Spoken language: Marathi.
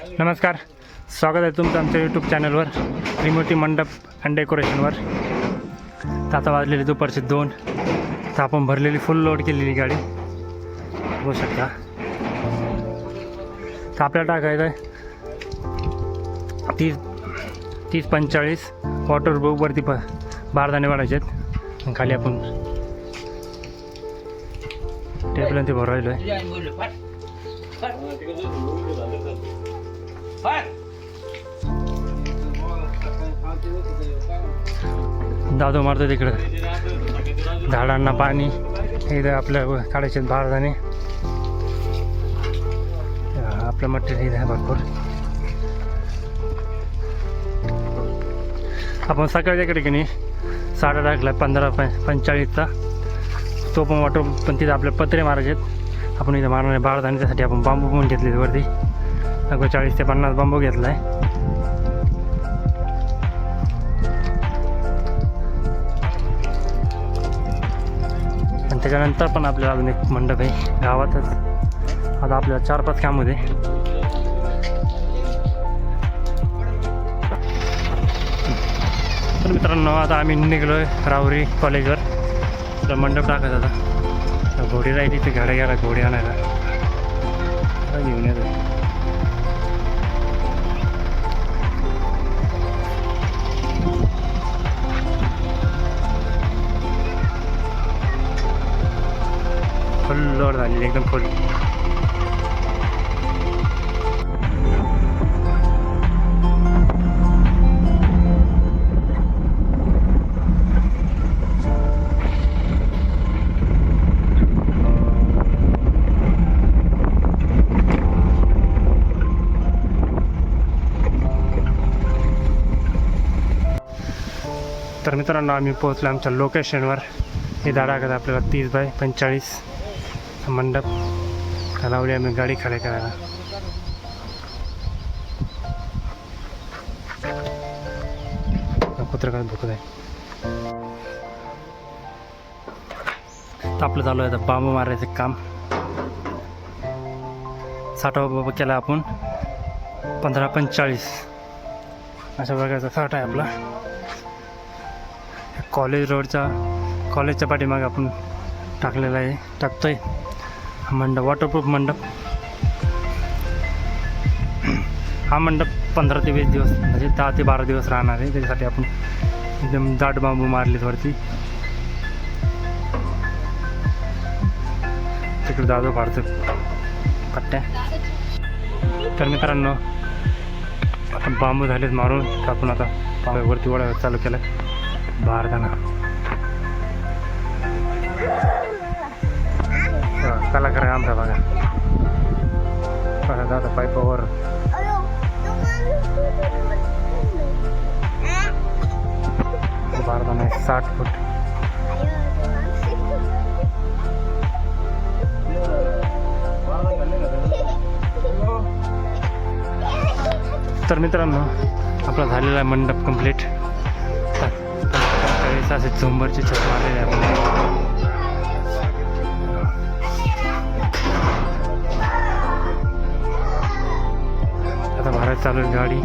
नमस्कार, स्वागत आहे तुमचं आमच्या यूट्यूब चॅनलवर त्रिमूर्ती मंडप अँड डेकोरेशनवर. तर आता वाजलेली दुपारचे 2. तर आपण भरलेली फुल लोड केलेली गाडी बघू शकता. तर आपल्याला टाकायचं आहे 30-45 वॉटर प्रूफवरती बारदाणे वाढायचे आहेत. आणि खाली आपण टेबल ते भरायलो आहे. दादो मारतो तिकडं झाडांना पाणी. इथं आपल्या काढायचे बारदाणे. आपलं मटेरियल आहे भरपूर. आपण सकाळच्याकडे की नाही 8:30 15:45चा तो पण वाटो. पण तिथं आपले पत्रे मारायचे आहेत. आपण इथं मारणारे बारदाणे, त्यासाठी आपण बांबू पण घेतले वरती. लगभग 40 ते 50 बांबू घेतला आहे. आणि त्याच्यानंतर पण आपल्याला अजून एक मंडप आहे गावातच. आता आपल्याला 4-5 काम होते. तर मित्रांनो, आता आम्ही निघलो आहे राहुरी कॉलेजवर. तर मंडप टाकायचा आता. घोडी राहिली तिथे गाड्या गेला घोडी आणायला घेऊन येतो. फुल लोड झालेली एकदम फुल. तर मित्रांनो, आम्ही पोहोचलो आमच्या लोकेशनवर. हे दाडागत आपल्याला 30-45 मंडप लावली आम्ही गाडी खडे करायला. कुत्र काय भुकत आहे. तर आपलं चालू आहे आता बांबू मारायचं काम. 60 बाबा केला आपण. 15-45 अशा प्रकारचा 60 आहे आपला. कॉलेज कॉलेजच्या पाठीमागे आपण टाकलेला आहे, टाकतोय मंडप, वॉटरप्रूफ मंडप. हा मंडप 15 ते 20 दिवस म्हणजे 10 ते 12 दिवस राहणार आहे. त्याच्यासाठी आपण एकदम दाट बांबू मारलेत वरती. तिकडे दादो काढतो कट्ट्या. तर मित्रांनो, आता बांबू झालेत मारून. आपण आता वरती वळा चालू केलं बारदाना. कलाकार आहे आमचा बघा. दादा पाईपावर बारदाना आहे 60 फूट. तर मित्रांनो, आपला झालेला आहे मंडप कंप्लीट. असे झुंबरची छत मारलेली आहे आपण. आता भारत चालू आहे गाडी.